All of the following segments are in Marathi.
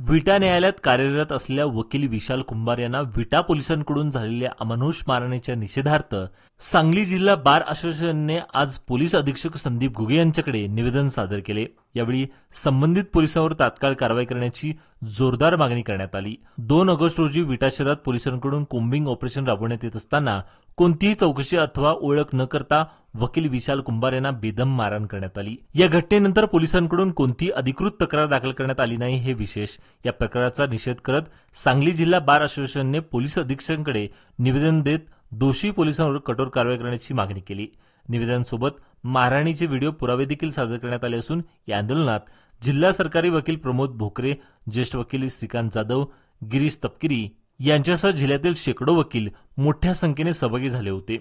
विटा न्यायालयात कार्यरत असलेल्या वकील विशाल कुंभार यांना विटा पोलिसांकडून झालेल्या अमानुष मारहाणीच्या निषेधार्थ सांगली जिल्हा बार असोसिएशनने आज पोलीस अधीक्षक संदीप घुगे यांच्याकडे निवेदन सादर केले। यावेळी संबंधित पोलिसांवर तात्काळ कारवाई करण्याची जोरदार मागणी करण्यात आली। 2 ऑगस्ट रोजी विटा शहरात पोलिसांकडून कोम्बिंग ऑपरेशन राबवण्यात येत असताना कोणतीही चौकशी अथवा ओळख न करता वकील विशाल कुंभार यांना बेदम मारहाण करण्यात आली। या घटनेनंतर पोलिसांकडून कोणतीही अधिकृत तक्रार दाखल करण्यात आली नाही हे विशेष। या प्रकाराचा निषेध करत सांगली जिल्हा बार असोसिएशनने पोलीस अधीक्षकांकडे निवेदन देत दोषी पोलिसांवर कठोर कारवाई करण्याची मागणी केली। निवेदनासोबत मारहाणीचे व्हिडिओ पुरावे देखील सादर करण्यात आले असून या आंदोलनात जिल्हा सरकारी वकील प्रमोद भोकरे, ज्येष्ठ वकील श्रीकांत जाधव, गिरीश तपकिरी यांच्यासह जिल्ह्यातील शेकडो वकील मोठ्या संख्येने सहभागी झाले होते।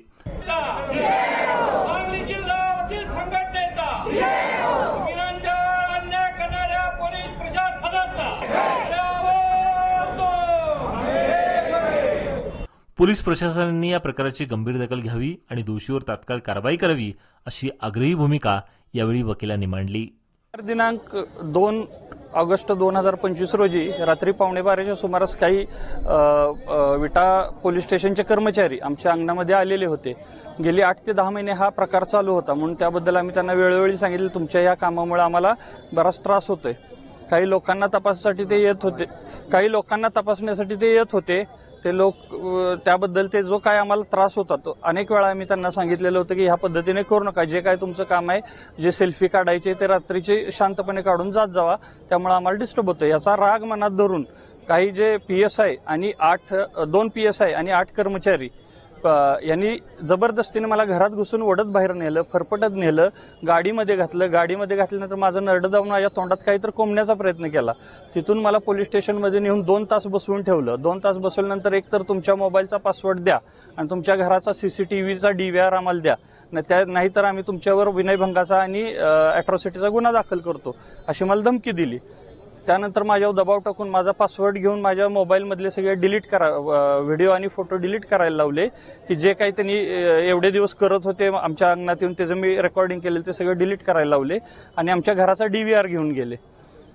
पोलीस प्रशासनाने या प्रकाराची गंभीर दखल घ्यावी आणि दोषीवर तात्काळ कारवाई करावी अशी आग्रही भूमिका यावेळी वकिलांनी मांडली। दिनांक 2 ऑगस्ट 2025 रोजी रात्री 12:15च्या सुमारास काही विटा पोलीस स्टेशनचे कर्मचारी आमच्या अंगणामध्ये आलेले होते। गेली 8 ते 10 महिने हा प्रकार चालू होता, म्हणून त्याबद्दल आम्ही त्यांना वेळोवेळी सांगितले तुमच्या या कामामुळे आम्हाला बराच त्रास होतोय। काही लोकांना तपासण्यासाठी ते येत होते। ते लोक त्याबद्दल ते जो काय आम्हाला त्रास होता तो अनेक वेळा आम्ही त्यांना सांगितलेलं होतं की ह्या पद्धतीने करू नका, जे काय तुमचं काम आहे, जे सेल्फी काढायचे ते रात्रीचे शांतपणे काढून जात जावा, त्यामुळे आम्हाला डिस्टर्ब होतं। याचा राग मनात धरून काही जे PSI आणि 2 PSI आणि 8 कर्मचारी यांनी जबरदस्तीने मला घरात घुसून ओढत बाहेर नेलं, फरफटत नेलं, गाडीमध्ये घातल्यानंतर माझं नरडं दाबून माझ्या तोंडात काहीतरी कोंबण्याचा प्रयत्न केला। तिथून मला पोलीस स्टेशनमध्ये नेऊन 2 तास बसवून ठेवलं। 2 तास बसवल्यानंतर एकतर तुमच्या मोबाईलचा पासवर्ड द्या आणि तुमच्या घराचा CCTVचा DVR आम्हाला द्या, नाहीतर आम्ही तुमच्यावर विनयभंगाचा आणि अॅट्रॉसिटीचा गुन्हा दाखल करतो अशी मला धमकी दिली। त्यानंतर माझ्यावर दबाव टाकून माझा पासवर्ड घेऊन माझ्या मोबाईलमधले सगळे व्हिडिओ आणि फोटो डिलीट करायला लावले की जे काही त्यांनी एवढे दिवस करत होते आमच्या अंगणात येऊन त्याचं मी रेकॉर्डिंग केलेलं ते सगळं डिलीट करायला लावले आणि आमच्या घराचा DVR घेऊन गेले।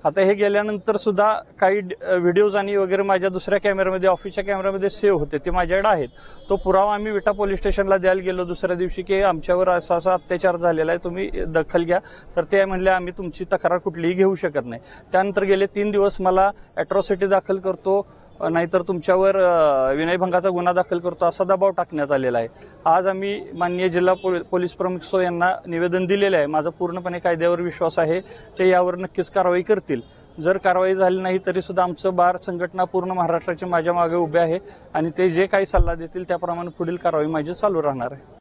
आता हे गेल्यानंतर सुद्धा काही व्हिडिओज आणि वगैरे माझ्या दुसऱ्या कॅमेऱ्यामध्ये, ऑफिसच्या कॅमेऱ्यामध्ये सेव्ह होते, ते माझ्याकडे आहेत। तो पुरावा आम्ही विटा पोलीस स्टेशनला द्यायला गेलो दुसऱ्या दिवशी की आमच्यावर असा अत्याचार झालेला आहे, तुम्ही दखल घ्या। तर ते म्हणले आम्ही तुमची तक्रार कुठलीही घेऊ शकत नाही। त्यानंतर गेले 3 दिवस मला अॅट्रॉसिटी दाखल करतो, नाहीतर तुमच्यावर विनयभंगाचा गुन्हा दाखल करतो असा दबाव टाकण्यात आलेला आहे। आज आम्ही माननीय जिल्हा पोलीस प्रमुख यांना निवेदन दिलेले आहे। माझा पूर्णपणे कायद्यावर विश्वास आहे, ते यावर नक्कीच कारवाई करतील। जर कारवाई झाली नाही तरी सुद्धा आमचं बार संघटना पूर्ण महाराष्ट्राची माझ्या मागे उभे आहे आणि ते जे काही सल्ला देतील त्याप्रमाणे पुढील कारवाई माझी चालू राहणार आहे।